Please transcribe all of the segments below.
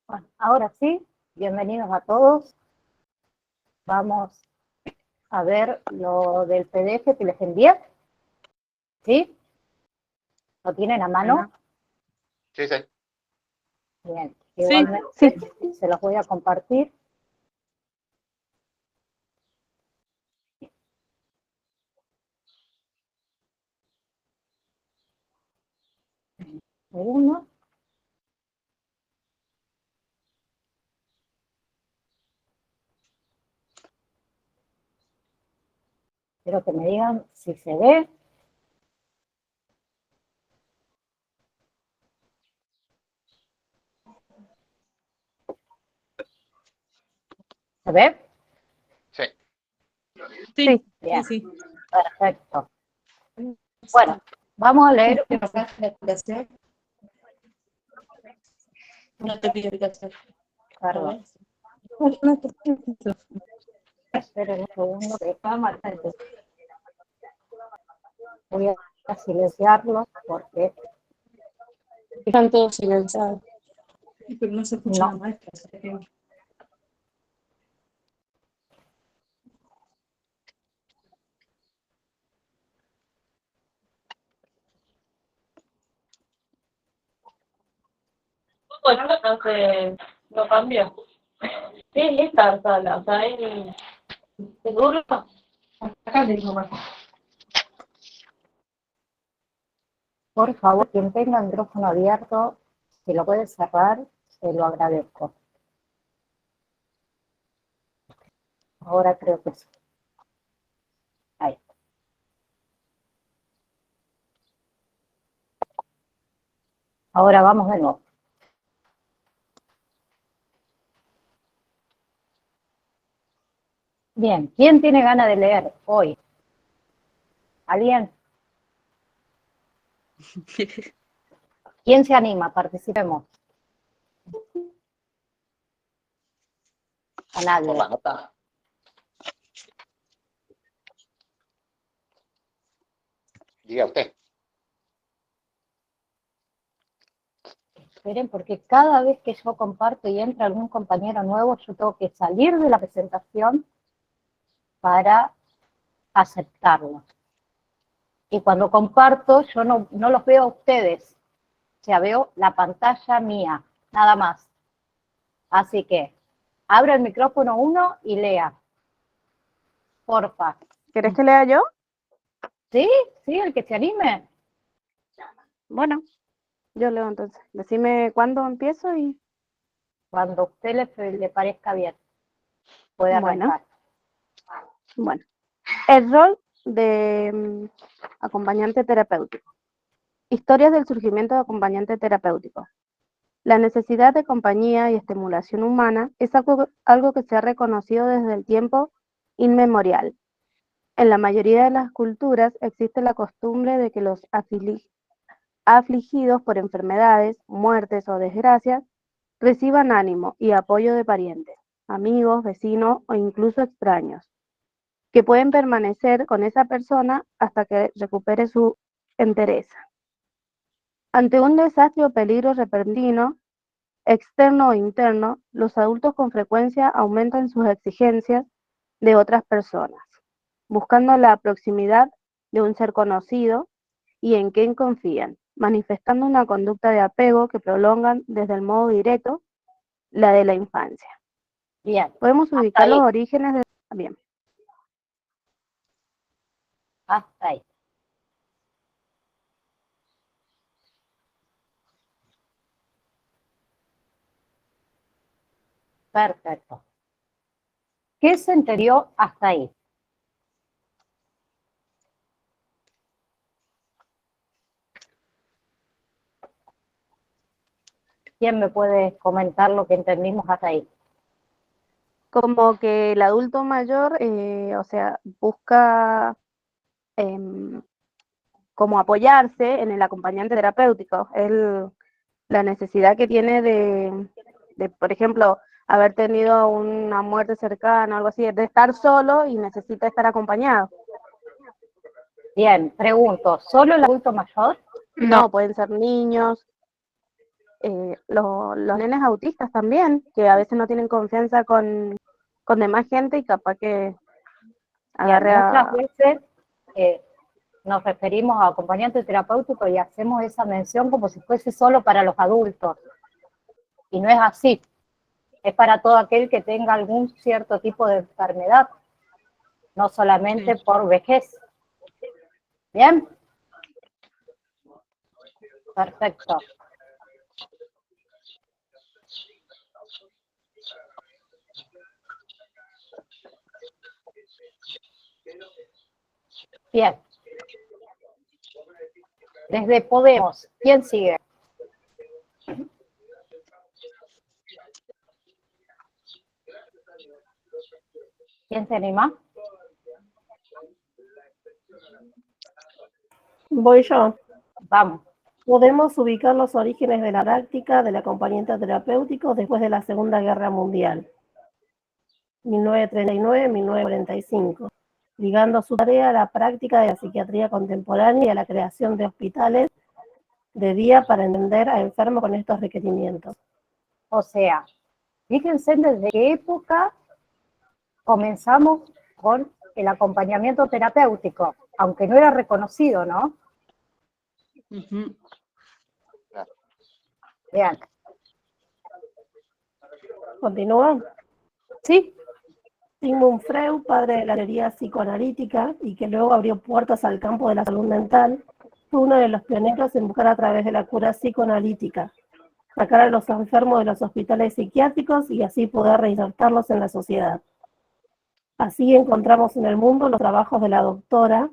Bueno, ahora sí, bienvenidos a todos. Vamos a ver lo del PDF que les envié. ¿Sí? ¿Lo tienen a mano? Sí, sí. Bien. Sí, Igualmente sí. se los voy a compartir. Segundo. Espero que me digan si se ve. ¿Se ve? Sí. Sí, Bien. sí. Perfecto. Bueno, vamos a leer. No te pido ubicación. Perdón. Esperen un segundo que voy a silenciarlos porque Están todos silenciados. Pero no se escucha no. la maestra. Bueno, entonces lo cambio. Sí, esta sala, o sea, seguro. Acá le digo más. Por favor, quien tenga el micrófono abierto, si lo puede cerrar, se lo agradezco. Ahora creo que sí. Ahí. Ahora vamos de nuevo. Bien, ¿quién tiene ganas de leer hoy? ¿Alguien? ¿Quién se anima? Participemos. A nadie. Por la nota. Diga usted. Esperen, porque cada vez que yo comparto y entra algún compañero nuevo, yo tengo que salir de la presentación para aceptarlo. Y cuando comparto, yo no los veo a ustedes, o sea, veo la pantalla mía, nada más. Así que, abra el micrófono uno y lea. Porfa. ¿Querés que lea yo? ¿Sí? ¿Sí? ¿El que se anime? Bueno, yo leo entonces. Decime cuándo empiezo y... Cuando a usted le parezca bien. Puede arrancar. Bueno. El rol de acompañante terapéutico. Historias del surgimiento de acompañante terapéutico. La necesidad de compañía y estimulación humana es algo que se ha reconocido desde el tiempo inmemorial. En la mayoría de las culturas existe la costumbre de que los afligidos por enfermedades, muertes o desgracias reciban ánimo y apoyo de parientes, amigos, vecinos o incluso extraños, que pueden permanecer con esa persona hasta que recupere su entereza. Ante un desastre o peligro repentino, externo o interno, los adultos con frecuencia aumentan sus exigencias de otras personas, buscando la proximidad de un ser conocido y en quien confían, manifestando una conducta de apego que prolongan desde el modo directo la de la infancia. Bien. Podemos ubicar los orígenes de... Bien. Hasta ahí. Perfecto. ¿Qué se entendió hasta ahí? ¿Quién me puede comentar lo que entendimos hasta ahí? Como que el adulto mayor, o sea, busca como apoyarse en el acompañante terapéutico. La necesidad que tiene de, por ejemplo, haber tenido una muerte cercana o algo así, de estar solo y necesita estar acompañado. Bien, pregunto, ¿solo el adulto mayor? No, pueden ser niños, los nenes autistas también, que a veces no tienen confianza con demás gente y capaz que agarre Muchas a... veces nos referimos a acompañante terapéutico y hacemos esa mención como si fuese solo para los adultos. Y no es así. Es para todo aquel que tenga algún cierto tipo de enfermedad, no solamente por vejez. ¿Bien? Perfecto. Bien. Desde Podemos, ¿quién sigue? ¿Quién se anima? Voy yo. Vamos. Podemos ubicar los orígenes de la práctica del acompañante terapéutico después de la Segunda Guerra Mundial, 1939-1945, ligando su tarea a la práctica de la psiquiatría contemporánea y a la creación de hospitales de día para atender a enfermos con estos requerimientos. O sea, fíjense desde qué época comenzamos con el acompañamiento terapéutico, aunque no era reconocido, ¿no? Bien. ¿Continúa? ¿Sí? Sigmund Freud, padre de la teoría psicoanalítica y que luego abrió puertas al campo de la salud mental, fue uno de los pioneros en buscar a través de la cura psicoanalítica sacar a los enfermos de los hospitales psiquiátricos y así poder reinsertarlos en la sociedad. Así encontramos en el mundo los trabajos de la doctora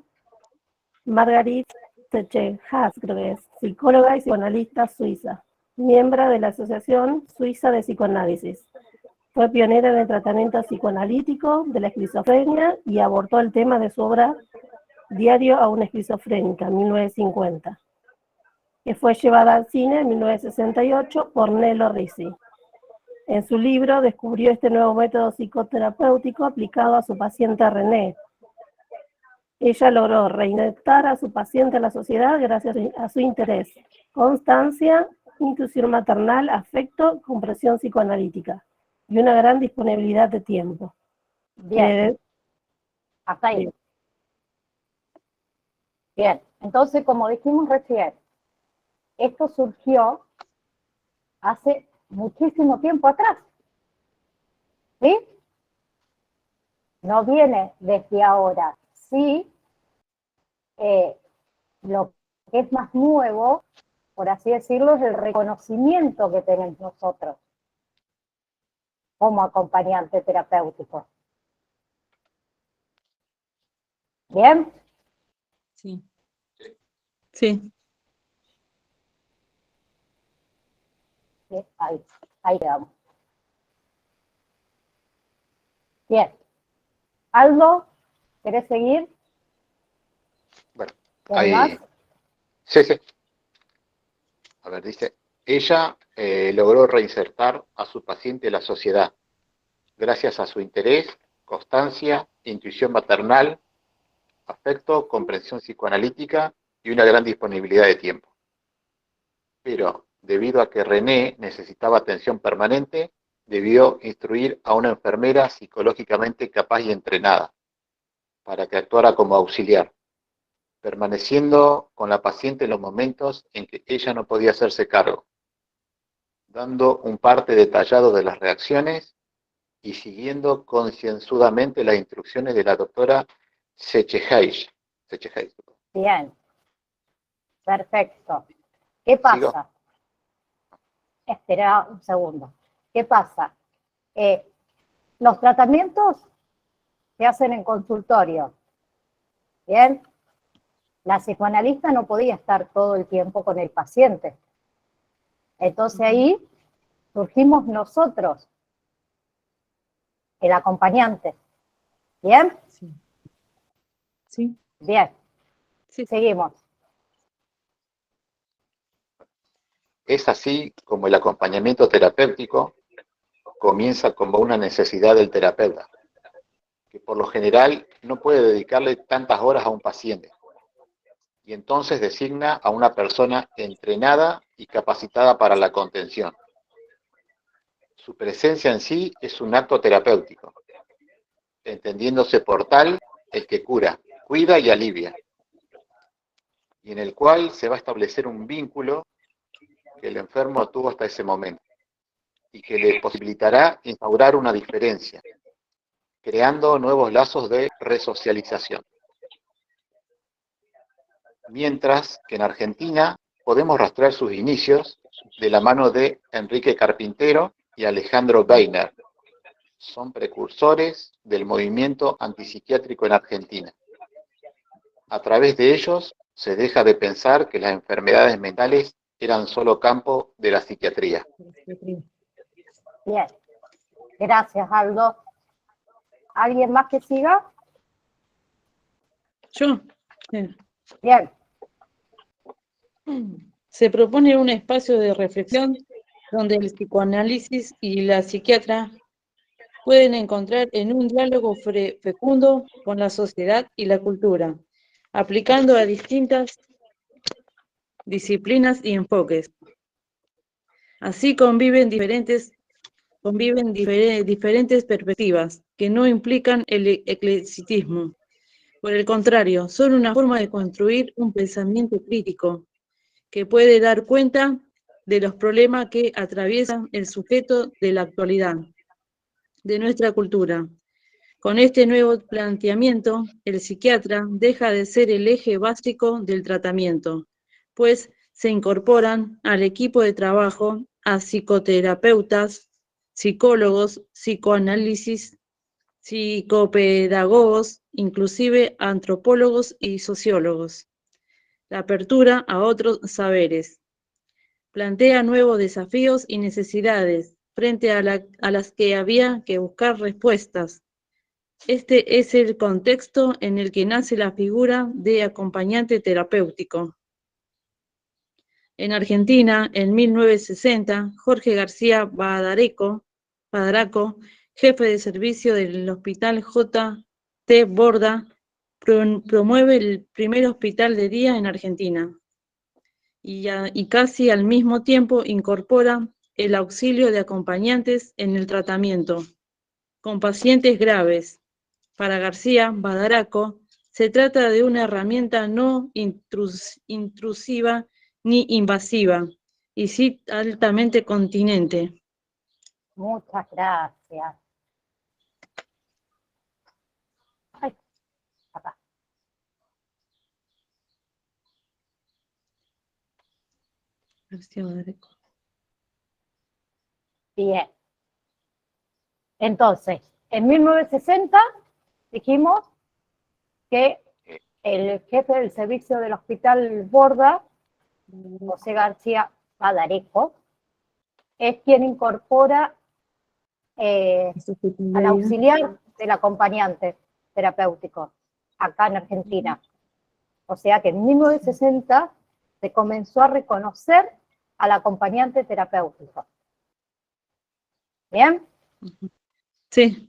Margaret Tschechas, creo que es, psicóloga y psicoanalista suiza, miembro de la Asociación Suiza de Psicoanálisis. Fue pionera en el tratamiento psicoanalítico de la esquizofrenia y abordó el tema de su obra Diario a una esquizofrénica, en 1950, que fue llevada al cine en 1968 por Nello Ricci. En su libro descubrió este nuevo método psicoterapéutico aplicado a su paciente René. Ella logró reinsertar a su paciente en la sociedad gracias a su interés, constancia, intuición maternal, afecto, comprensión psicoanalítica y una gran disponibilidad de tiempo. Bien. Hasta ahí. Bien. Entonces, como dijimos recién, esto surgió hace muchísimo tiempo atrás. ¿Sí? No viene desde ahora. Sí, lo que es más nuevo, por así decirlo, es el reconocimiento que tenemos nosotros como acompañante terapéutico. ¿Bien? Sí. Sí. Sí, ahí quedamos. Bien. Aldo, ¿querés seguir? Bueno, ¿Hay ahí. más? Sí, sí. A ver, dice, ella logró reinsertar a su paciente en la sociedad gracias a su interés, constancia, intuición maternal, afecto, comprensión psicoanalítica y una gran disponibilidad de tiempo. Pero debido a que René necesitaba atención permanente, debió instruir a una enfermera psicológicamente capaz y entrenada para que actuara como auxiliar, permaneciendo con la paciente en los momentos en que ella no podía hacerse cargo, dando un parte detallado de las reacciones y siguiendo concienzudamente las instrucciones de la doctora Tschechas. Bien. Perfecto. ¿Qué pasa? ¿Sigo? Espera un segundo. ¿Qué pasa? Los tratamientos se hacen en consultorio. Bien. La psicoanalista no podía estar todo el tiempo con el paciente. Entonces ahí surgimos nosotros, el acompañante. ¿Bien? Sí. Sí. Bien. Sí. Seguimos. Es así como el acompañamiento terapéutico comienza como una necesidad del terapeuta, que por lo general no puede dedicarle tantas horas a un paciente, y entonces designa a una persona entrenada y capacitada para la contención. Su presencia en sí es un acto terapéutico, entendiéndose por tal el que cura, cuida y alivia, y en el cual se va a establecer un vínculo que el enfermo no tuvo hasta ese momento, y que le posibilitará instaurar una diferencia, creando nuevos lazos de resocialización. Mientras que en Argentina podemos rastrear sus inicios de la mano de Enrique Carpintero y Alejandro Weiner. Son precursores del movimiento antipsiquiátrico en Argentina. A través de ellos se deja de pensar que las enfermedades mentales eran solo campo de la psiquiatría. Bien, gracias Aldo. ¿Alguien más que siga? Yo. Bien. Bien, Se propone un espacio de reflexión donde el psicoanálisis y la psiquiatra pueden encontrar en un diálogo fecundo con la sociedad y la cultura, aplicando a distintas disciplinas y enfoques. Así conviven diferentes perspectivas que no implican el eclecticismo. Por el contrario, son una forma de construir un pensamiento crítico que puede dar cuenta de los problemas que atraviesan el sujeto de la actualidad, de nuestra cultura. Con este nuevo planteamiento, el psiquiatra deja de ser el eje básico del tratamiento, pues se incorporan al equipo de trabajo a psicoterapeutas, psicólogos, psicoanálisis, psicopedagogos, inclusive antropólogos y sociólogos. La apertura a otros saberes. Plantea nuevos desafíos y necesidades frente a las que había que buscar respuestas. Este es el contexto en el que nace la figura de acompañante terapéutico. En Argentina, en 1960, Jorge García Badaraco, jefe de servicio del Hospital J.T. Borda, promueve el primer hospital de día en Argentina y casi al mismo tiempo incorpora el auxilio de acompañantes en el tratamiento con pacientes graves. Para García Badaraco, se trata de una herramienta no intrusiva ni invasiva, y sí altamente continente. muchas gracias. Ay, acá. García Badaraco. Bien. Entonces, en 1960 dijimos que el jefe del servicio del Hospital Borda, José García Badaraco, es quien incorpora al auxiliar del acompañante terapéutico acá en Argentina. O sea que en 1960 se comenzó a reconocer al acompañante terapéutico. ¿Bien? Sí.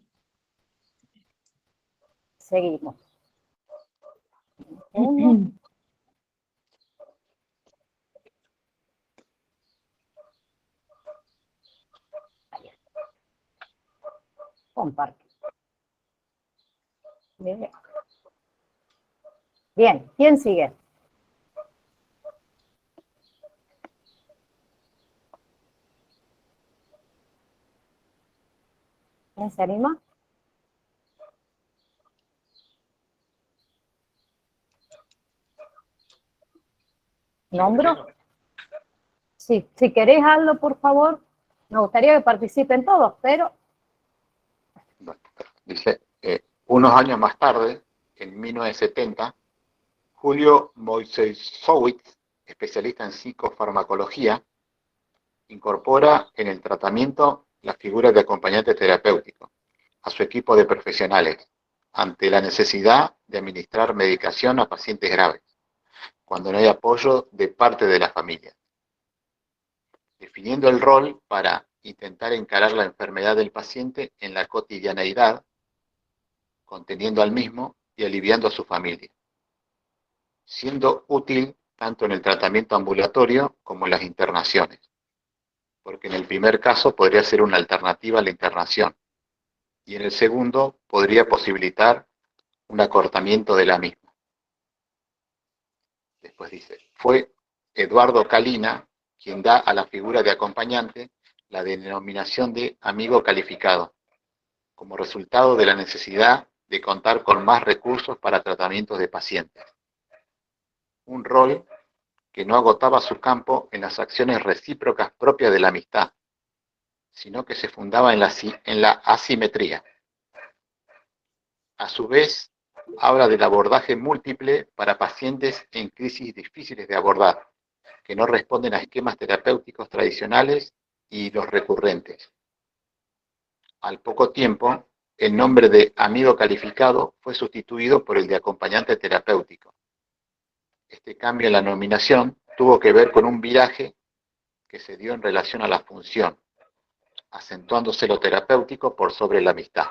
Seguimos. Uno. Comparte. Bien. Bien, ¿quién sigue? ¿Quién se anima? ¿Nombro? Sí, si querés algo, por favor, me gustaría que participen todos, pero... Dice, unos años más tarde, en 1970, Julio Moisesowicz, especialista en psicofarmacología, incorpora en el tratamiento la figura de acompañante terapéutico a su equipo de profesionales ante la necesidad de administrar medicación a pacientes graves, cuando no hay apoyo de parte de la familia, definiendo el rol para intentar encarar la enfermedad del paciente en la cotidianeidad, conteniendo al mismo y aliviando a su familia. siendo útil tanto en el tratamiento ambulatorio como en las internaciones, porque en el primer caso podría ser una alternativa a la internación, y en el segundo podría posibilitar un acortamiento de la misma. Después dice, fue Eduardo Calina quien da a la figura de acompañante la denominación de amigo calificado, como resultado de la necesidad de contar con más recursos para tratamientos de pacientes. Un rol que no agotaba su campo en las acciones recíprocas propias de la amistad, sino que se fundaba en la asimetría. A su vez, habla del abordaje múltiple para pacientes en crisis difíciles de abordar, que no responden a esquemas terapéuticos tradicionales y los recurrentes. Al poco tiempo, el nombre de amigo calificado fue sustituido por el de acompañante terapéutico. Este cambio en la nominación tuvo que ver con un viraje que se dio en relación a la función, acentuándose lo terapéutico por sobre la amistad.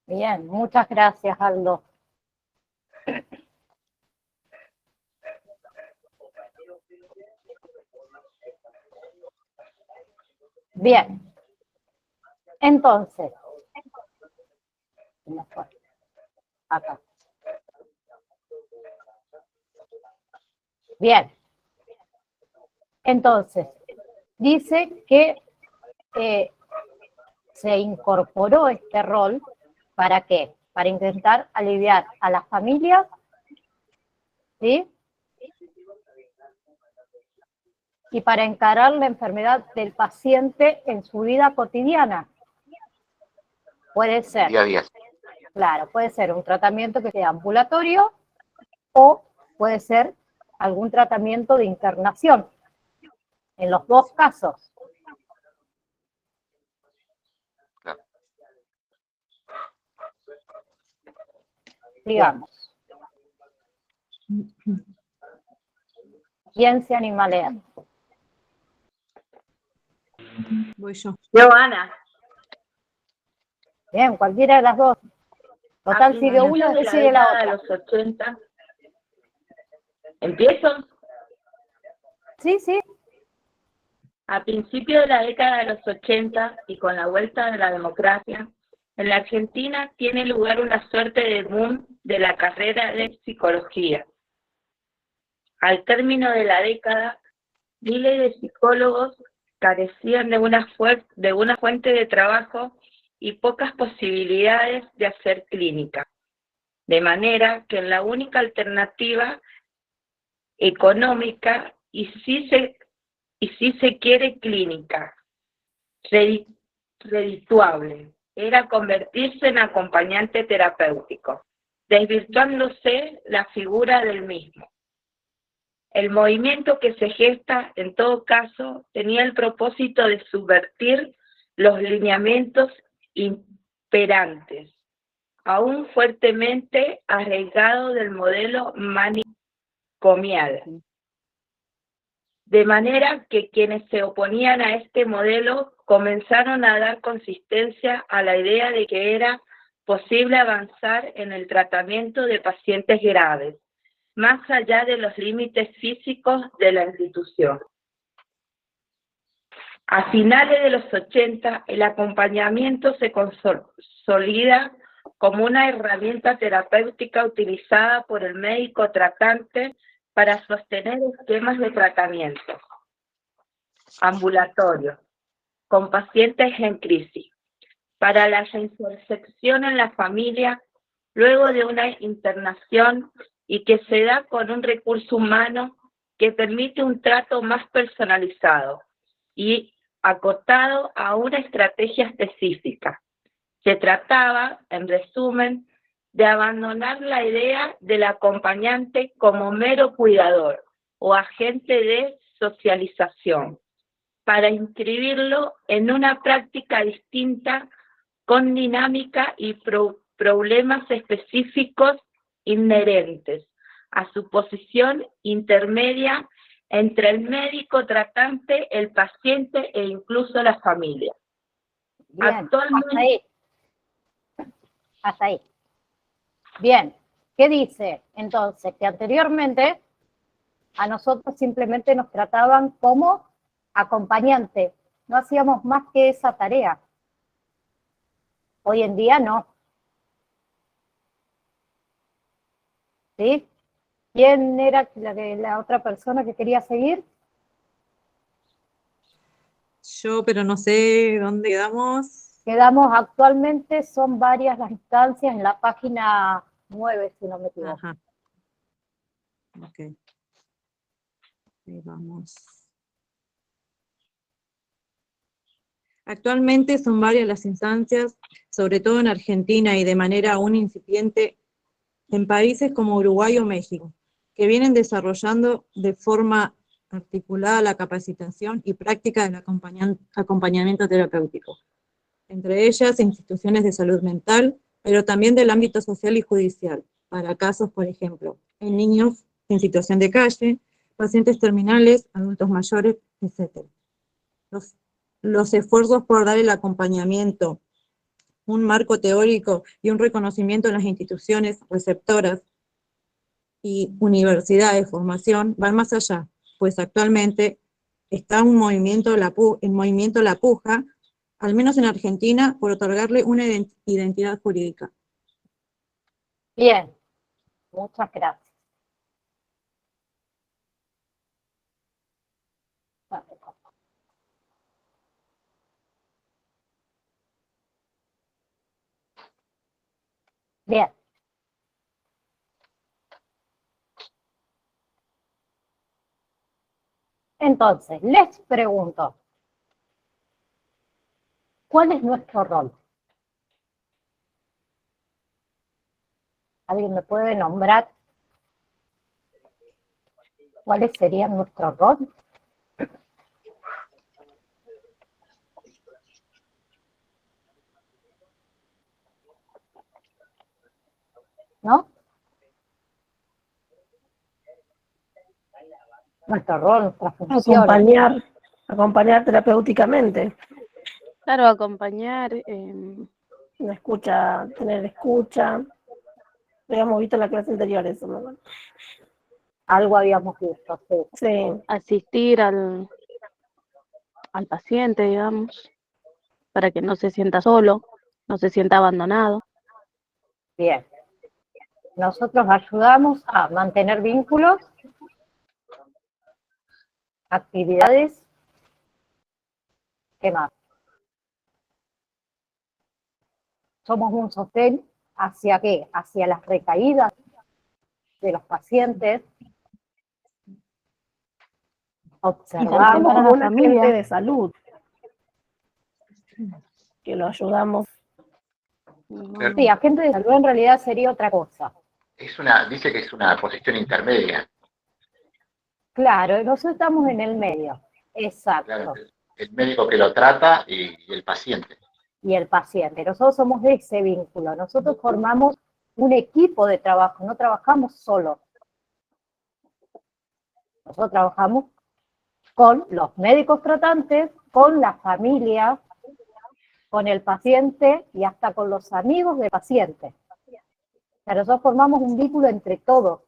Bien, muchas gracias, Aldo. Bien. Entonces, acá. Bien. Entonces, dice que se incorporó este rol, ¿para qué? Para intentar aliviar a las familias, ¿sí? Y para encarar la enfermedad del paciente en su vida cotidiana. Puede ser, Día a día. claro, puede ser un tratamiento que sea ambulatorio o puede ser algún tratamiento de internación. En los dos casos. Claro. Digamos. ¿Quién se anima a leer? Voy yo. Yo, Ana. Bien, cualquiera de las dos. Total, sigue una, sigue la De otra. los 80. ¿Empiezo? Sí, sí. A principios de la década de los 80 y con la vuelta de la democracia, en la Argentina tiene lugar una suerte de boom de la carrera de psicología. Al término de la década, miles de psicólogos carecían de una fuente de trabajo y pocas posibilidades de hacer clínica, de manera que la única alternativa económica y si se quiere clínica, redituable, era convertirse en acompañante terapéutico, desvirtuándose la figura del mismo. El movimiento que se gesta, en todo caso, tenía el propósito de subvertir los lineamientos imperantes, aún fuertemente arraigados del modelo manicomial. De manera que quienes se oponían a este modelo comenzaron a dar consistencia a la idea de que era posible avanzar en el tratamiento de pacientes graves, más allá de los límites físicos de la institución. A finales de los 80, el acompañamiento se consolida como una herramienta terapéutica utilizada por el médico tratante para sostener esquemas de tratamiento ambulatorio con pacientes en crisis, para la reinserción en la familia luego de una internación y que se da con un recurso humano que permite un trato más personalizado y acotado a una estrategia específica. Se trataba, en resumen, de abandonar la idea del acompañante como mero cuidador o agente de socialización, para inscribirlo en una práctica distinta con dinámica y problemas específicos inherentes a su posición intermedia entre el médico tratante, el paciente e incluso la familia. Bien, Actualmente, hasta ahí. Bien, ¿Qué dice? Entonces, que anteriormente a nosotros simplemente nos trataban como acompañante, no hacíamos más que esa tarea. Hoy en día no. ¿Sí? ¿Quién era la otra persona que quería seguir? Yo, pero no sé dónde quedamos. Quedamos actualmente, son varias las instancias en la página 9, si no me equivoco. Ajá. Ok. Ahí vamos. Actualmente son varias las instancias, sobre todo en Argentina y de manera aún incipiente en países como Uruguay o México, que vienen desarrollando de forma articulada la capacitación y práctica del acompañamiento terapéutico, entre ellas instituciones de salud mental, pero también del ámbito social y judicial, para casos, por ejemplo, en niños en situación de calle, pacientes terminales, adultos mayores, etc. Los esfuerzos por dar el acompañamiento, un marco teórico y un reconocimiento en las instituciones receptoras y universidades de formación van más allá, pues actualmente está en movimiento la puja, al menos en Argentina, por otorgarle una identidad jurídica. Bien, muchas gracias. Bien. Entonces, les pregunto, ¿cuál es nuestro rol? ¿Alguien me puede nombrar cuáles serían nuestro rol? ¿No? Nuestro rol, nuestra función. Acompañar terapéuticamente. Claro, acompañar, Tener escucha. Habíamos visto en la clase anterior eso, ¿no? Algo habíamos visto, sí. Sí. asistir al paciente, digamos, para que no se sienta solo, no se sienta abandonado. Bien. Nosotros ayudamos a mantener vínculos, actividades. ¿Qué más? Somos un sostén hacia qué? Hacia las recaídas de los pacientes. Observamos. Somos para como la un familia. agente de salud que lo ayudamos. Sí, agente de salud en realidad sería otra cosa. Dice que es una posición intermedia. Claro, nosotros estamos en el medio. Exacto. Claro, el médico que lo trata y el paciente. Y el paciente. Nosotros somos de ese vínculo. Nosotros formamos un equipo de trabajo, no trabajamos solo. Nosotros trabajamos con los médicos tratantes, con la familia, con el paciente y hasta con los amigos del paciente. O sea, nosotros formamos un vínculo entre todos.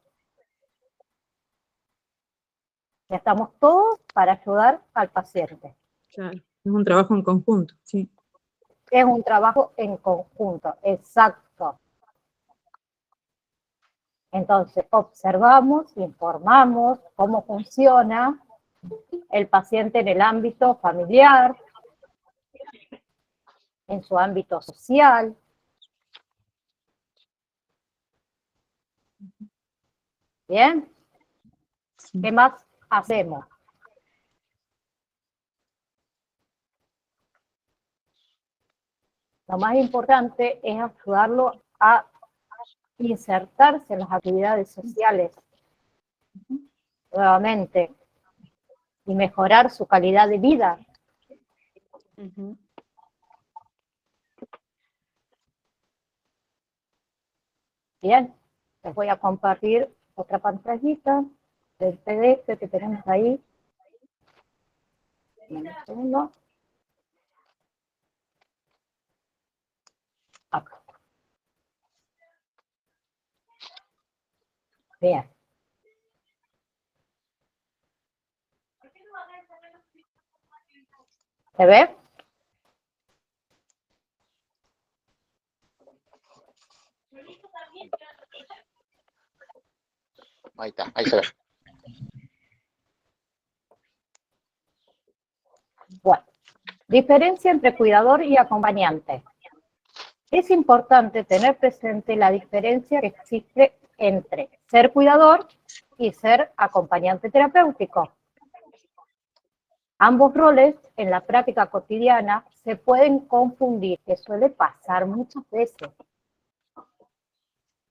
Ya estamos todos para ayudar al paciente. Claro, es un trabajo en conjunto, sí. Es un trabajo en conjunto, exacto. Entonces, observamos, informamos cómo funciona el paciente en el ámbito familiar, en su ámbito social. ¿Bien? Sí. ¿Qué más hacemos? Lo más importante es ayudarlo a insertarse en las actividades sociales nuevamente y mejorar su calidad de vida. Bien, les voy a compartir otra pantallita del PDF que tenemos ahí. Un segundo. Acá. Bien. ¿Se ve? Ahí está, ahí se ve. Bueno, diferencia entre cuidador y acompañante. Es importante tener presente la diferencia que existe entre ser cuidador y ser acompañante terapéutico. Ambos roles en la práctica cotidiana se pueden confundir, que suele pasar muchas veces.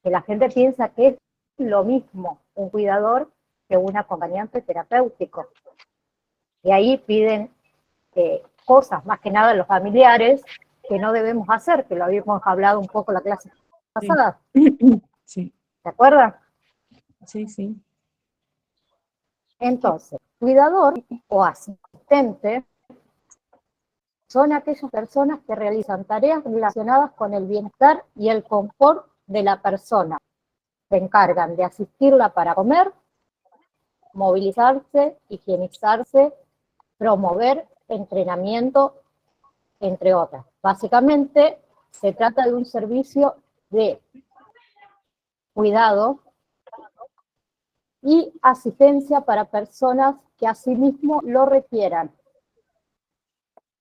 Que la gente piensa que es lo mismo un cuidador que un acompañante terapéutico. Y ahí piden cosas, más que nada los familiares, que no debemos hacer, que lo habíamos hablado un poco en la clase pasada. Sí, ¿Se acuerdan? sí, sí. Entonces, cuidador o asistente son aquellas personas que realizan tareas relacionadas con el bienestar y el confort de la persona. Se encargan de asistirla para comer, movilizarse, higienizarse, promover entrenamiento, entre otras. Básicamente, se trata de un servicio de cuidado y asistencia para personas que asimismo lo requieran.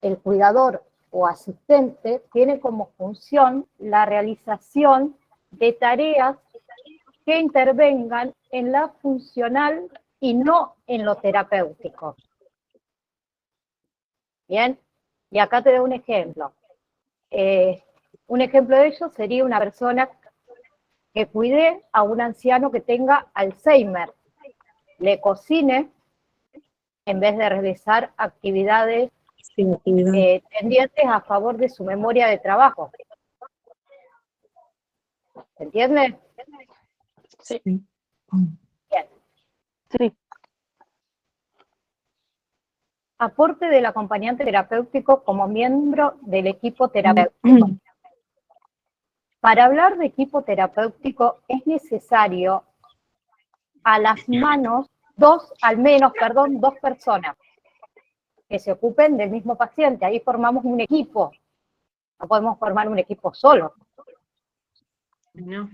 El cuidador o asistente tiene como función la realización de tareas que intervengan en la funcional y no en lo terapéutico. Bien, y acá te doy un ejemplo. Un ejemplo de ello sería una persona que cuide a un anciano que tenga Alzheimer, le cocine en vez de realizar actividades Sí, actividad. tendientes a favor de su memoria de trabajo. ¿Se entiende? Sí. Bien. Sí. Aporte del acompañante terapéutico como miembro del equipo terapéutico. Para hablar de equipo terapéutico es necesario a las manos al menos dos personas que se ocupen del mismo paciente. Ahí formamos un equipo. No podemos formar un equipo solo. No.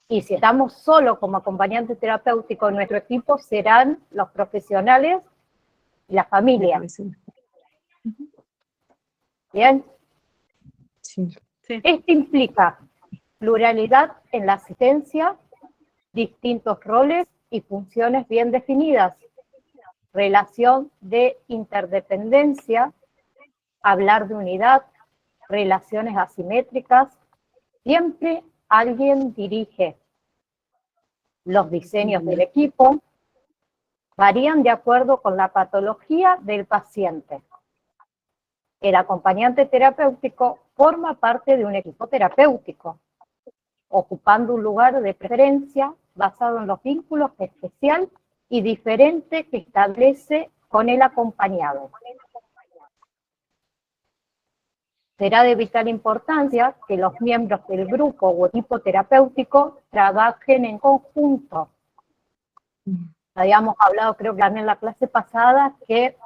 Y si estamos solo como acompañante terapéutico, nuestro equipo serán los profesionales y la familia. ¿Bien? Sí. Esto implica pluralidad en la asistencia, distintos roles y funciones bien definidas, relación de interdependencia, hablar de unidad, relaciones asimétricas. Siempre alguien dirige. Los diseños del equipo varían de acuerdo con la patología del paciente. El acompañante terapéutico forma parte de un equipo terapéutico, ocupando un lugar de preferencia basado en los vínculos especial y diferente que establece con el acompañado. Será de vital importancia que los miembros del grupo o equipo terapéutico trabajen en conjunto. Habíamos hablado, creo que también en la clase pasada, que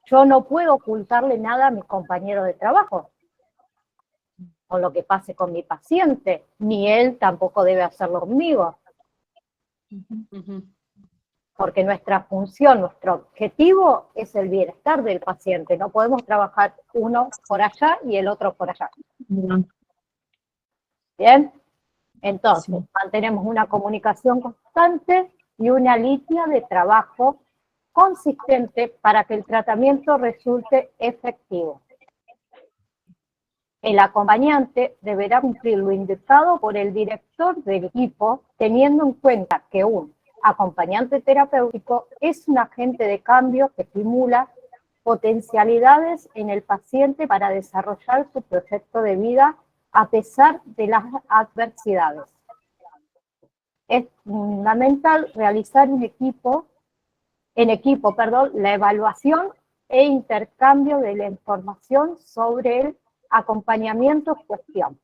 yo no puedo ocultarle nada a mi compañero de trabajo, con lo que pase con mi paciente, ni él tampoco debe hacerlo conmigo. Porque nuestra función, nuestro objetivo es el bienestar del paciente. No podemos trabajar uno por allá y el otro por allá. ¿Bien? Entonces, mantenemos una comunicación constante y una línea de trabajo consistente para que el tratamiento resulte efectivo. El acompañante deberá cumplir lo indicado por el director del equipo, teniendo en cuenta que un acompañante terapéutico es un agente de cambio que estimula potencialidades en el paciente para desarrollar su proyecto de vida a pesar de las adversidades. Es fundamental realizar en equipo, la evaluación e intercambio de la información sobre el acompañamiento en cuestión,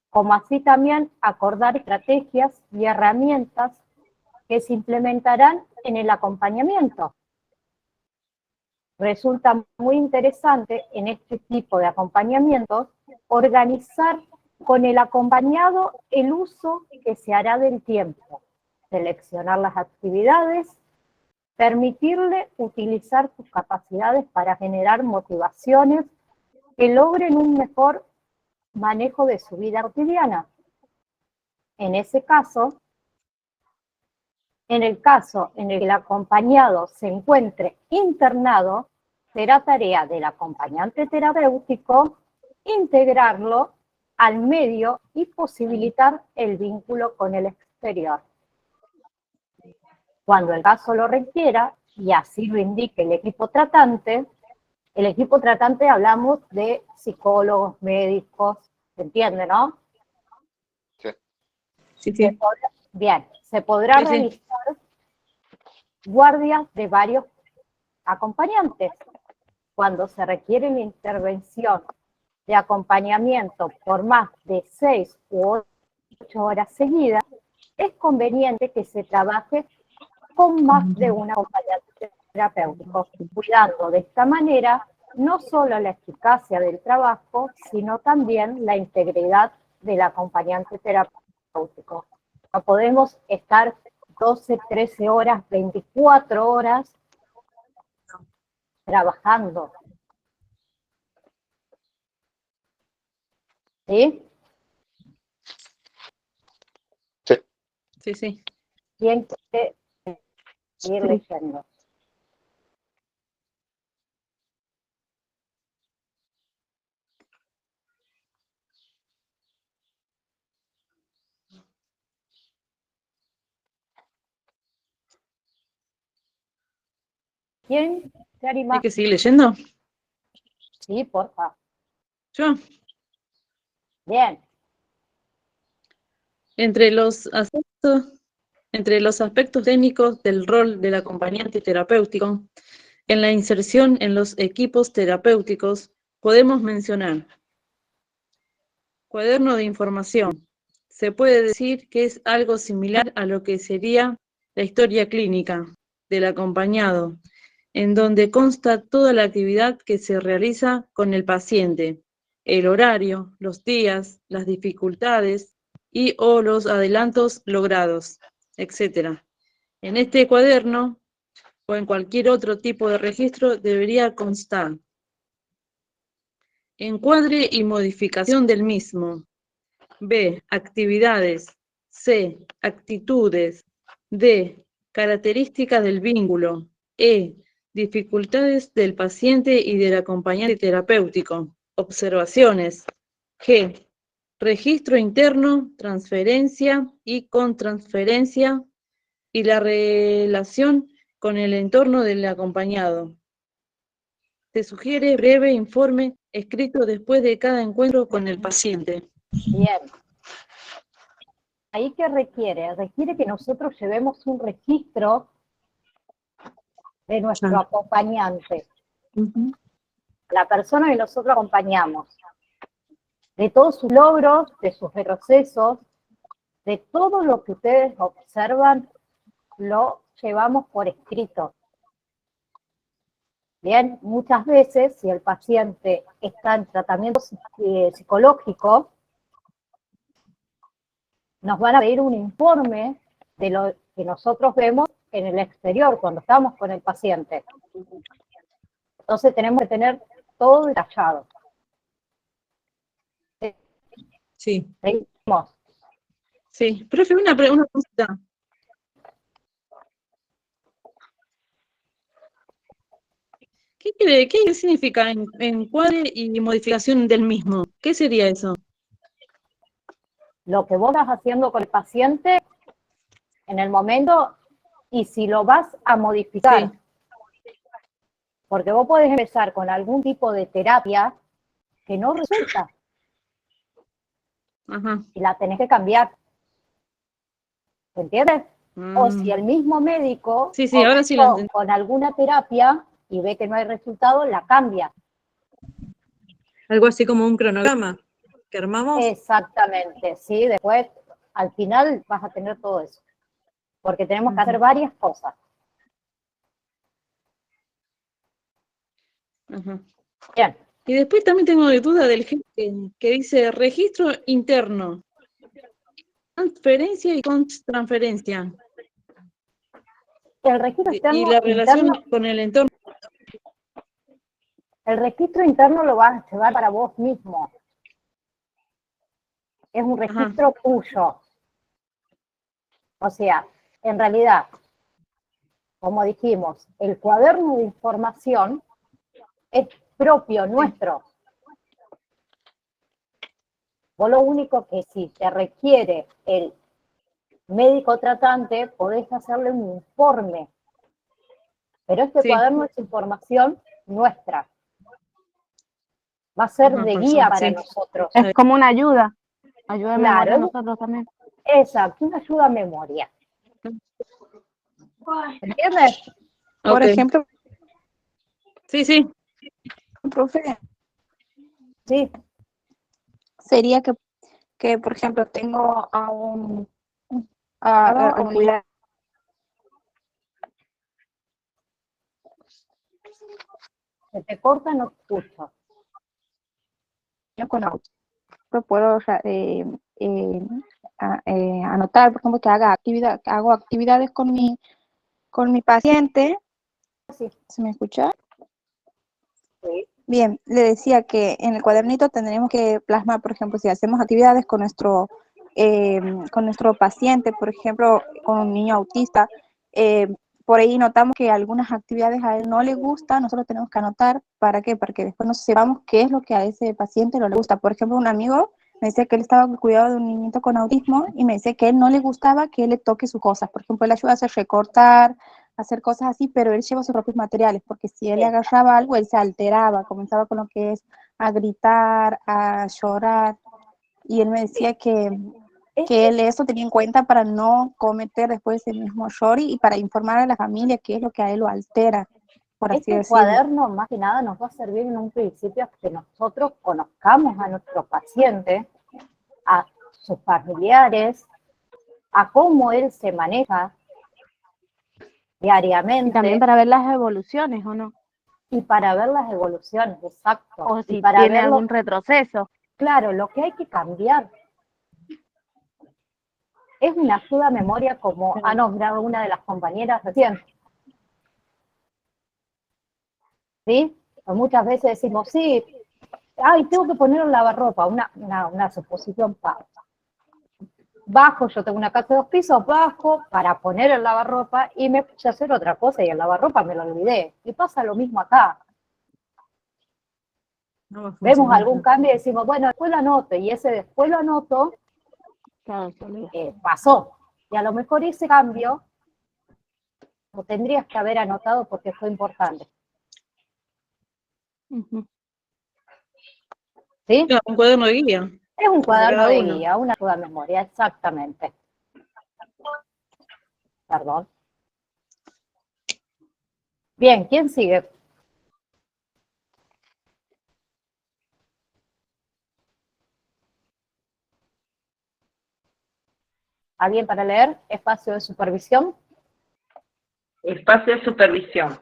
como así también acordar estrategias y herramientas que se implementarán en el acompañamiento. Resulta muy interesante en este tipo de acompañamientos organizar con el acompañado el uso que se hará del tiempo, seleccionar las actividades, permitirle utilizar sus capacidades para generar motivaciones que logren un mejor manejo de su vida cotidiana. En ese caso, en el caso en el que el acompañado se encuentre internado, será tarea del acompañante terapéutico integrarlo al medio y posibilitar el vínculo con el exterior. Cuando el caso lo requiera, y así lo indique el equipo tratante hablamos de psicólogos, médicos, ¿se entiende, no? Sí, sí. Bien, se podrá Sí, sí. realizar guardias de varios acompañantes. Cuando se requiere la intervención de acompañamiento por más de 6 u 8 horas seguidas, es conveniente que se trabaje con más de un acompañante terapéutico, cuidando de esta manera no solo la eficacia del trabajo, sino también la integridad del acompañante terapéutico. No podemos estar 12, 13 horas, 24 horas trabajando. ¿Sí? Sí, sí. ¿Quién quiere seguir leyendo? ¿Quién se anima? ¿Hay que seguir leyendo? Sí, porfa. Yo. Bien. Entre los aspectos técnicos del rol del acompañante terapéutico, en la inserción en los equipos terapéuticos, podemos mencionar cuaderno de información. Se puede decir que es algo similar a lo que sería la historia clínica del acompañado, en donde consta toda la actividad que se realiza con el paciente, el horario, los días, las dificultades y o los adelantos logrados, etc. En este cuaderno o en cualquier otro tipo de registro debería constar encuadre y modificación del mismo. B. Actividades. C. Actitudes. D. Características del vínculo. E. Dificultades del paciente y del acompañante terapéutico. Observaciones. G. Registro interno, transferencia y contransferencia y la relación con el entorno del acompañado. Se sugiere breve informe escrito después de cada encuentro con el paciente. Bien. ¿Ahí qué requiere? Requiere que nosotros llevemos un registro de nuestro acompañante, la persona que nosotros acompañamos, de todos sus logros, de sus retrocesos, de todo lo que ustedes observan, lo llevamos por escrito. Bien, muchas veces, si el paciente está en tratamiento psicológico, nos van a pedir un informe de lo que nosotros vemos en el exterior cuando estamos con el paciente. Entonces tenemos que tener todo detallado. Sí. Seguimos. Sí, profe, una consulta. ¿Qué significa encuadre y modificación del mismo? ¿Qué sería eso? Lo que vos estás haciendo con el paciente en el momento y si lo vas a modificar. Sí. Porque vos podés empezar con algún tipo de terapia que no resulta. Ajá. Y la tenés que cambiar. ¿Se entiende? O si el mismo médico sí, ahora sí lo entendí. Con alguna terapia y ve que no hay resultado, la cambia. Algo así como un cronograma que armamos. Exactamente, sí, después al final vas a tener todo eso. porque tenemos que hacer varias cosas. Ajá. Bien. Y después también tengo duda del que dice registro interno, transferencia y transferencia. El registro Y externo, la relación interno, con el entorno. el registro interno lo vas a llevar para vos mismo. Es un registro tuyo. O sea, en realidad, como dijimos, el cuaderno de información es propio, nuestro. Vos lo único que si te requiere el médico tratante, podés hacerle un informe. Pero este cuaderno es información nuestra. Va a ser de guía para nosotros. Es como una ayuda de memoria a Claro, nosotros también. exacto, una ayuda a memoria. ¿Entiendes? Por ejemplo, Sí. profe, Sí. sería que por ejemplo, tengo a un cuidado. Se te corta, no te escucho. Yo con auto. Puedo anotar, por ejemplo, que hago actividades con mi paciente. Sí. ¿Se me escucha? Sí. Bien, le decía que en el cuadernito tendremos que plasmar, por ejemplo, si hacemos actividades con nuestro paciente, por ejemplo, con un niño autista, por ahí notamos que algunas actividades a él no le gustan, nosotros tenemos que anotar, ¿para qué? Para que después nos sepamos qué es lo que a ese paciente no le gusta. Por ejemplo, un amigo me decía que él estaba con cuidado de un niñito con autismo y me decía que a él no le gustaba que él le toque sus cosas. Por ejemplo, él ayuda a hacer recortar, hacer cosas así, pero él lleva sus propios materiales, porque si él le agarraba algo, él se alteraba, comenzaba con lo que es a gritar, a llorar, y él me decía que él eso tenía en cuenta para no cometer después ese mismo error y para informar a la familia qué es lo que a él lo altera, por así Este decirlo. cuaderno, más que nada, nos va a servir en un principio que nosotros conozcamos a nuestro paciente, a sus familiares, a cómo él se maneja diariamente. Y también para ver las evoluciones, ¿o no? Y para ver las evoluciones, exacto. O si para tiene verlo, algún retroceso. Claro, lo que hay que cambiar. Es una ayuda a memoria, como ha nombrado una de las compañeras recién. ¿Sí? Pues muchas veces decimos, sí, tengo que poner un lavarropa, una suposición bajo, yo tengo una casa de 2 pisos, bajo para poner el lavarropa y me puse a hacer otra cosa y el lavarropa me lo olvidé. Y pasa lo mismo acá. Vemos algún cambio y decimos, bueno, después lo anoto, y ese después lo anoto, pasó. Y a lo mejor ese cambio lo tendrías que haber anotado porque fue importante. ¿Sí? Un cuaderno de guía. Es un cuaderno de guía, una ayuda a memoria, exactamente. Perdón. Bien, ¿quién sigue? ¿Alguien para leer? Espacio de supervisión. Espacio de supervisión.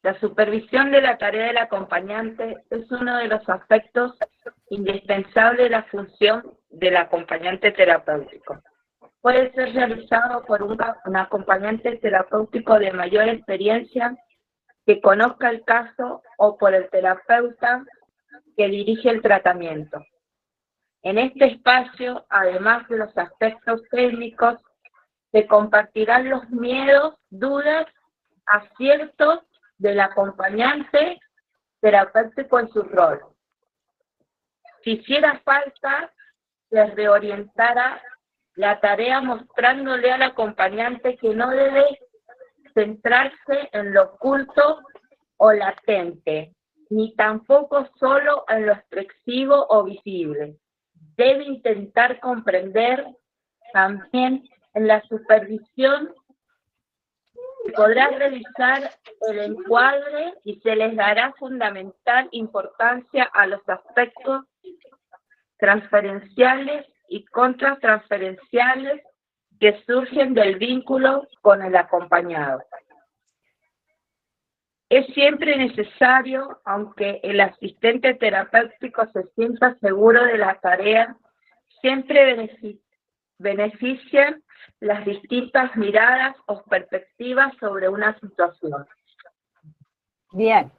La supervisión de la tarea del acompañante es uno de los aspectos indispensables de la función del acompañante terapéutico. Puede ser realizado por un acompañante terapéutico de mayor experiencia que conozca el caso o por el terapeuta que dirige el tratamiento. En este espacio, además de los aspectos técnicos, se compartirán los miedos, dudas, aciertos del acompañante terapéutico en su rol. Si hiciera falta, se reorientará la tarea mostrándole al acompañante que no debe centrarse en lo oculto o latente, ni tampoco solo en lo expresivo o visible. Debe intentar comprender también en la supervisión. Podrá revisar el encuadre y se les dará fundamental importancia a los aspectos transferenciales y contratransferenciales que surgen del vínculo con el acompañado. Es siempre necesario, aunque el asistente terapéutico se sienta seguro de la tarea, siempre benefician las distintas miradas o perspectivas sobre una situación. Bien,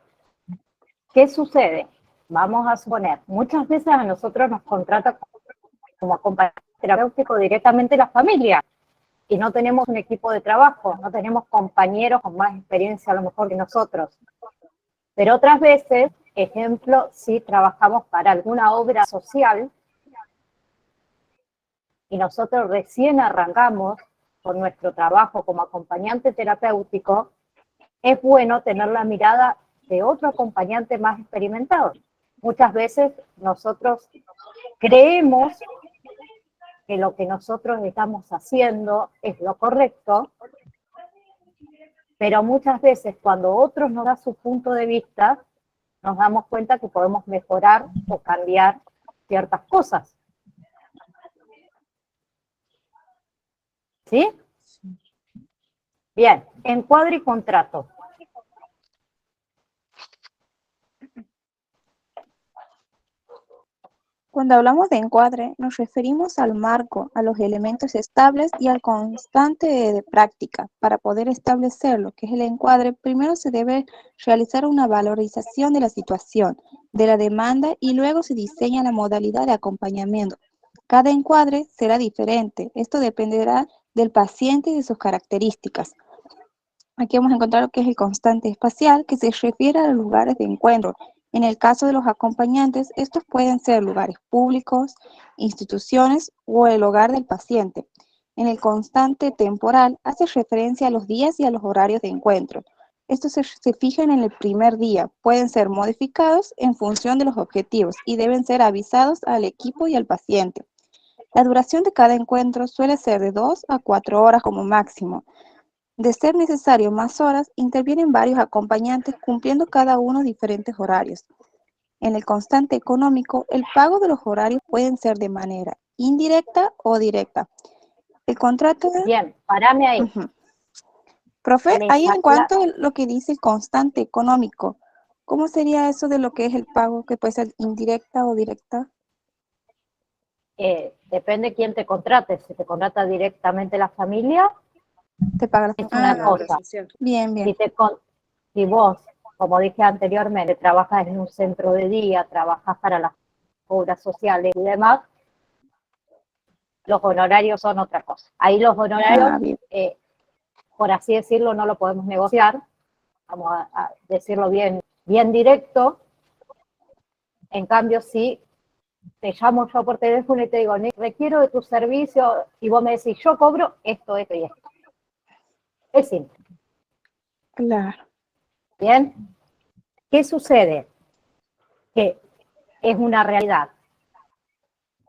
¿qué sucede? Vamos a suponer, muchas veces a nosotros nos contrata como acompañante terapéutico directamente la familia y no tenemos un equipo de trabajo, no tenemos compañeros con más experiencia a lo mejor que nosotros. Pero otras veces, ejemplo, si trabajamos para alguna obra social y nosotros recién arrancamos con nuestro trabajo como acompañante terapéutico, es bueno tener la mirada de otro acompañante más experimentado. Muchas veces nosotros creemos que lo que nosotros estamos haciendo es lo correcto, pero muchas veces cuando otros nos dan su punto de vista, nos damos cuenta que podemos mejorar o cambiar ciertas cosas. ¿Sí? Bien, encuadre y contrato. Cuando hablamos de encuadre, nos referimos al marco, a los elementos estables y al constante de práctica. Para poder establecer lo que es el encuadre, primero se debe realizar una valorización de la situación, de la demanda y luego se diseña la modalidad de acompañamiento. Cada encuadre será diferente. Esto dependerá del paciente y de sus características. Aquí vamos a encontrar lo que es el constante espacial, que se refiere a los lugares de encuentro. En el caso de los acompañantes, estos pueden ser lugares públicos, instituciones o el hogar del paciente. En el constante temporal, hace referencia a los días y a los horarios de encuentro. Estos se fijan en el primer día, pueden ser modificados en función de los objetivos y deben ser avisados al equipo y al paciente. La duración de cada encuentro suele ser de 2 a 4 horas como máximo. De ser necesario más horas, intervienen varios acompañantes cumpliendo cada uno diferentes horarios. En el constante económico, el pago de los horarios pueden ser de manera indirecta o directa. El contrato de... Bien, parame ahí. Profe, Me ahí en saca- cuanto a lo que dice el constante económico, ¿cómo sería eso de lo que es el pago, que puede ser indirecta o directa? Depende quién te contrate. Si te contrata directamente la familia, Te paga la... es una La obra cosa. social. Bien, bien. Si vos, como dije anteriormente, trabajas en un centro de día, trabajas para las obras sociales y demás, los honorarios son otra cosa. Ahí los honorarios, Bien. por así decirlo, no lo podemos negociar. Vamos a decirlo bien directo. En cambio, si te llamo yo por teléfono y te digo, requiero de tu servicio, y vos me decís, yo cobro esto, esto y esto. Es simple. Claro. ¿Bien? ¿Qué sucede? Que es una realidad.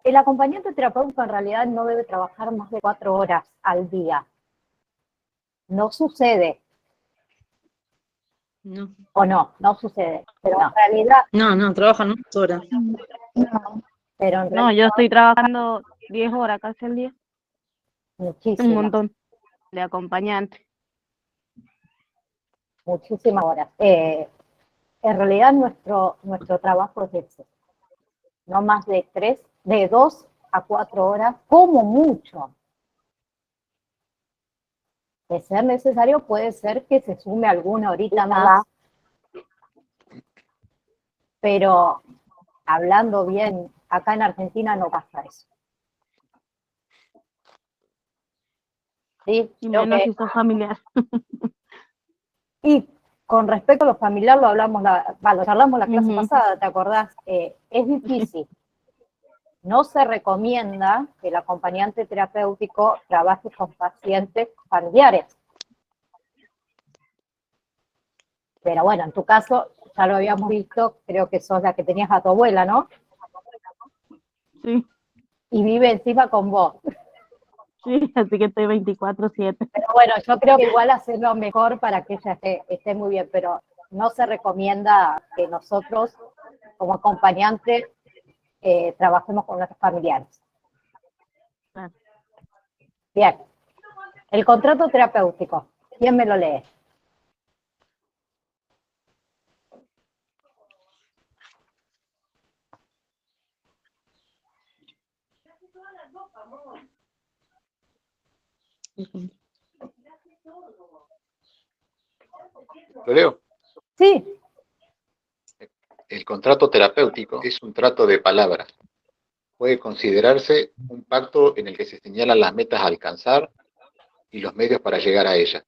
El acompañante terapéutico en realidad no debe trabajar más de 4 horas al día. No sucede. No, O no sucede. Pero en realidad, no, trabajan unas horas. pero en No, realidad yo estoy trabajando 10 horas casi al día, un muchísimas, montón de acompañante. muchísimas horas. En realidad nuestro trabajo es ese. No más de 2 a 4 horas, como mucho. De ser necesario, puede ser que se sume alguna horita más. Pero hablando bien, acá en Argentina no pasa eso. ¿Sí? Y Creo menos que- si sos familiar. y con respecto a lo familiar, lo charlamos la clase Ujú. pasada, ¿te acordás? Es difícil. No se recomienda que el acompañante terapéutico trabaje con pacientes familiares. Pero bueno, en tu caso, ya lo habíamos visto, creo que sos la que tenías a tu abuela, ¿no? Sí, Y vive encima con vos. sí, así que estoy 24/7. Pero bueno, yo creo que igual hacerlo mejor para que ella esté muy bien, pero no se recomienda que nosotros, como acompañantes, trabajemos con nuestros familiares. Claro. Bien, El contrato terapéutico, ¿quién me lo lee? ¿Lo leo? Sí, El contrato terapéutico es un trato de palabras. Puede considerarse un pacto en el que se señalan las metas a alcanzar y los medios para llegar a ellas.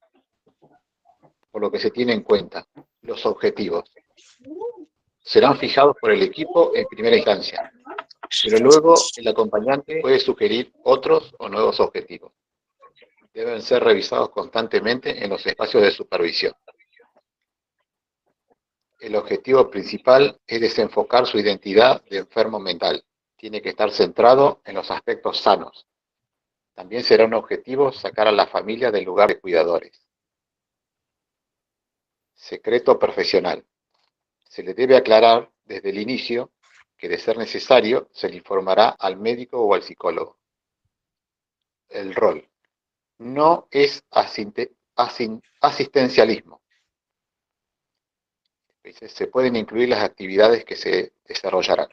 Por lo que se tiene en cuenta los objetivos. Serán fijados por el equipo en primera instancia, pero luego el acompañante puede sugerir otros o nuevos objetivos. Deben ser revisados constantemente en los espacios de supervisión. El objetivo principal es desenfocar su identidad de enfermo mental. Tiene que estar centrado en los aspectos sanos. También será un objetivo sacar a la familia del lugar de cuidadores. Secreto profesional. Se le debe aclarar desde el inicio que, de ser necesario, se le informará al médico o al psicólogo. El rol. No es asistencialismo. Se pueden incluir las actividades que se desarrollarán.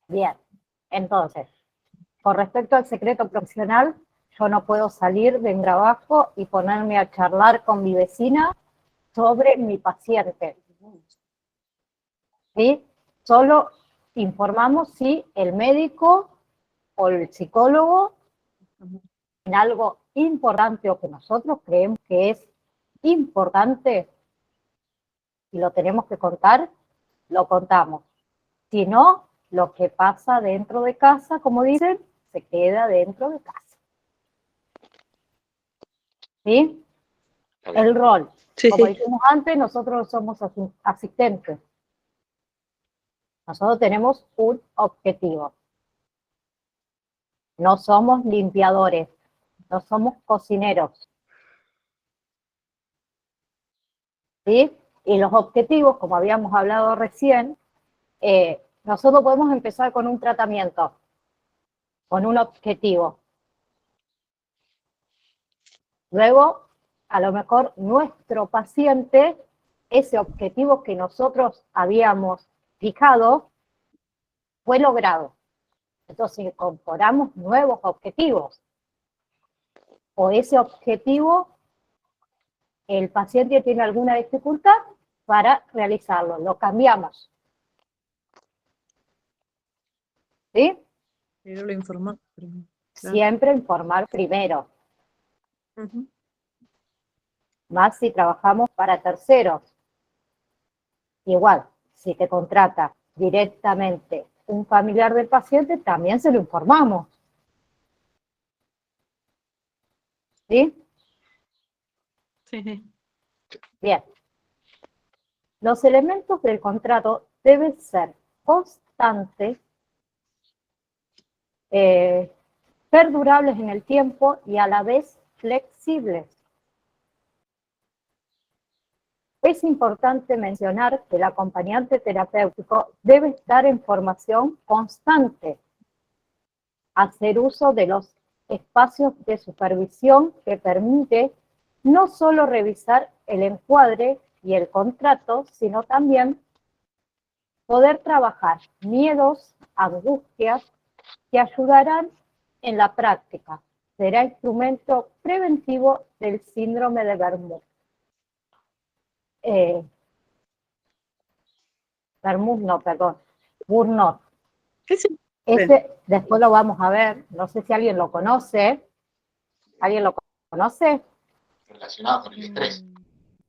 bien. Entonces, con respecto al secreto profesional, yo no puedo salir del trabajo y ponerme a charlar con mi vecina sobre mi paciente. ¿Sí? Solo informamos si el médico o el psicólogo en algo importante o que nosotros creemos que es importante y lo tenemos que contar, lo contamos. Si no, lo que pasa dentro de casa, como dicen, se queda dentro de casa. ¿Sí? El rol. Sí, Como sí. dijimos antes, nosotros somos asistentes. Nosotros tenemos un objetivo. No somos limpiadores, no somos cocineros. ¿Sí? Y los objetivos, como habíamos hablado recién, nosotros podemos empezar con un tratamiento, con un objetivo. Luego, a lo mejor nuestro paciente, ese objetivo que nosotros habíamos fijado, fue logrado. Entonces incorporamos nuevos objetivos. O ese objetivo, el paciente tiene alguna dificultad para realizarlo, lo cambiamos. ¿Sí? Pero lo informó primero. Claro. Siempre informar primero. Más si trabajamos para terceros. Igual, si te contrata directamente un familiar del paciente, también se lo informamos. ¿Sí? Sí, sí. Bien. Los elementos del contrato deben ser constantes, perdurables en el tiempo y a la vez flexibles. Es importante mencionar que el acompañante terapéutico debe estar en formación constante, hacer uso de los espacios de supervisión que permite no solo revisar el encuadre y el contrato, sino también poder trabajar miedos, angustias que ayudarán en la práctica. Será instrumento preventivo del síndrome de Bermúdez. Burnout. Ese después lo vamos a ver, no sé si alguien lo conoce. ¿Alguien lo conoce? Relacionado con el estrés.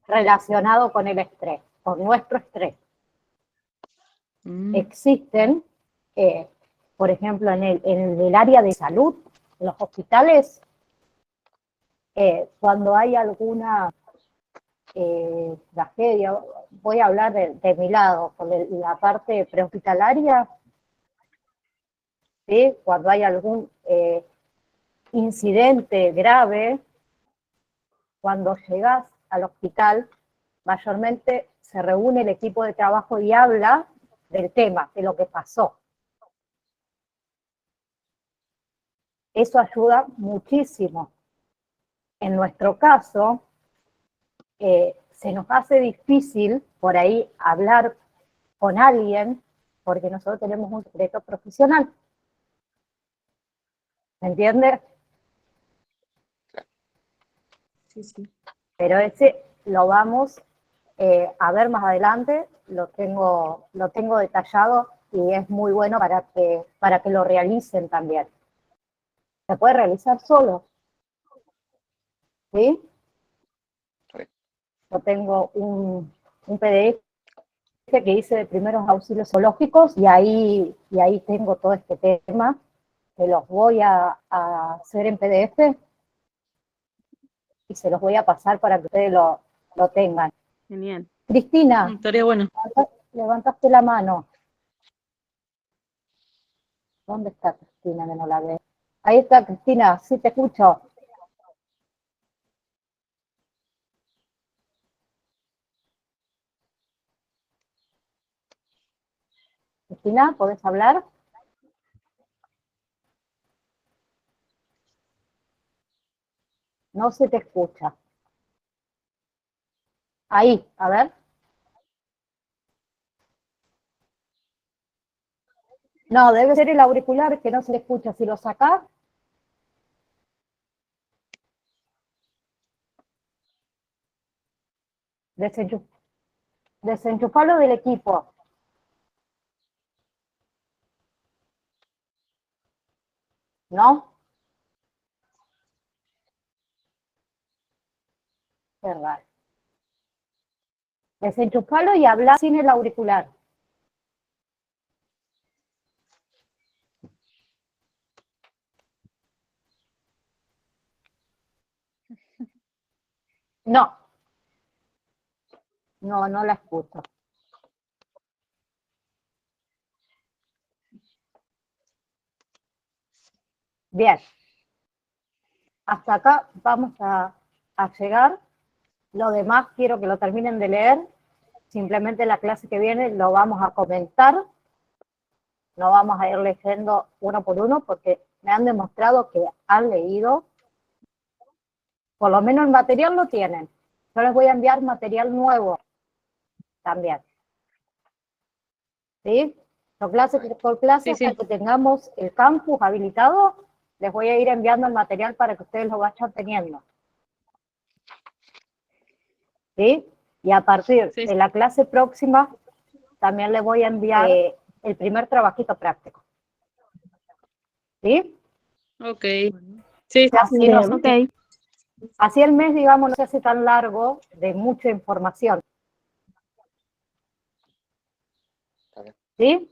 Relacionado con el estrés, con nuestro estrés. Existen, por ejemplo, en el área de salud, en los hospitales, cuando hay alguna tragedia, voy a hablar de mi lado, con la parte prehospitalaria, ¿sí? Cuando hay algún incidente grave, cuando llegas al hospital, mayormente se reúne el equipo de trabajo y habla del tema, de lo que pasó. eso ayuda muchísimo. En nuestro caso, se nos hace difícil por ahí hablar con alguien porque nosotros tenemos un secreto profesional. ¿Me entiendes? Sí, sí. Pero ese lo vamos a ver más adelante, lo tengo detallado y es muy bueno para que lo realicen también. Se puede realizar solo. ¿Sí? Sí. Yo tengo un PDF que hice de primeros auxilios zoológicos y ahí tengo todo este tema, que los voy a hacer en PDF y se los voy a pasar para que ustedes lo tengan. Genial. Cristina, Estaría bueno. levantaste la mano. ¿Dónde está Cristina? Que no la veo. Ahí está Cristina, sí te escucho. Cristina, ¿podés hablar? No se te escucha. Ahí, a ver. No, debe ser el auricular que no se le escucha. Si lo sacás, desenchufalo del equipo. ¿No? Qué raro. Desenchufalo y habla sin el auricular. No. No, no la escucho. Bien. Hasta acá vamos a llegar. Lo demás quiero que lo terminen de leer. Simplemente la clase que viene lo vamos a comentar. No vamos a ir leyendo uno por uno porque me han demostrado que han leído. Por lo menos el material lo tienen. Yo les voy a enviar material nuevo también. ¿Sí? Por clase Sí, sí. hasta que tengamos el campus habilitado, les voy a ir enviando el material para que ustedes lo vayan teniendo. ¿Sí? Y a partir Sí. de la clase próxima, también les voy a enviar el primer trabajito práctico. ¿Sí? Ok. Sí, Así, Bien. Ok. así el mes, digamos, no se hace tan largo de mucha información. Está bien. ¿Sí?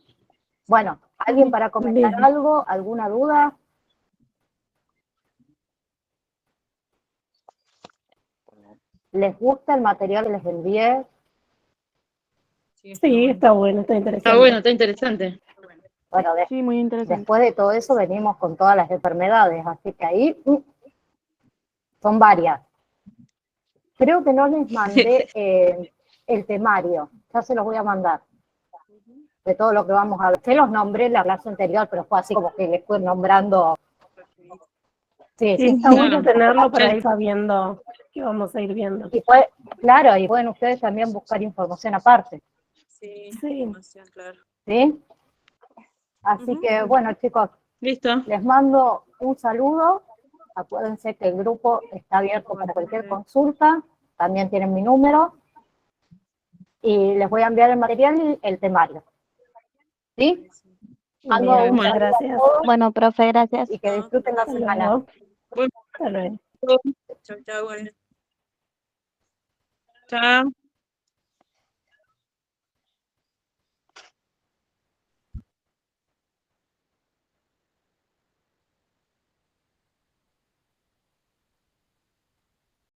Bueno, ¿alguien para comentar Bien. algo? ¿Alguna duda? ¿Les gusta el material que les envié? Sí, está bueno, está interesante. está bueno, está interesante. Bueno, Sí, muy interesante. después de todo eso venimos con todas las enfermedades, así que ahí son varias. Creo que no les mandé el temario, ya se los voy a mandar, de todo lo que vamos a ver. Se los nombré en la clase anterior, pero fue así como que les fui nombrando. Sí, Sí, está bueno tenerlo para ir sabiendo qué vamos a ir viendo. y claro, y pueden ustedes también buscar información aparte. Sí, Sí. información, claro. ¿Sí? Así que, bueno, chicos, Listo. les mando un saludo. Acuérdense que el grupo está abierto para cualquier consulta. También tienen mi número. Y les voy a enviar el material y el temario. ¿Sí? Mando Bien, un Bueno. saludo a gracias. todos Bueno, profe, gracias. y que disfruten la Hasta semana. luego. Bueno. Hasta luego. Chau, chau. Chao.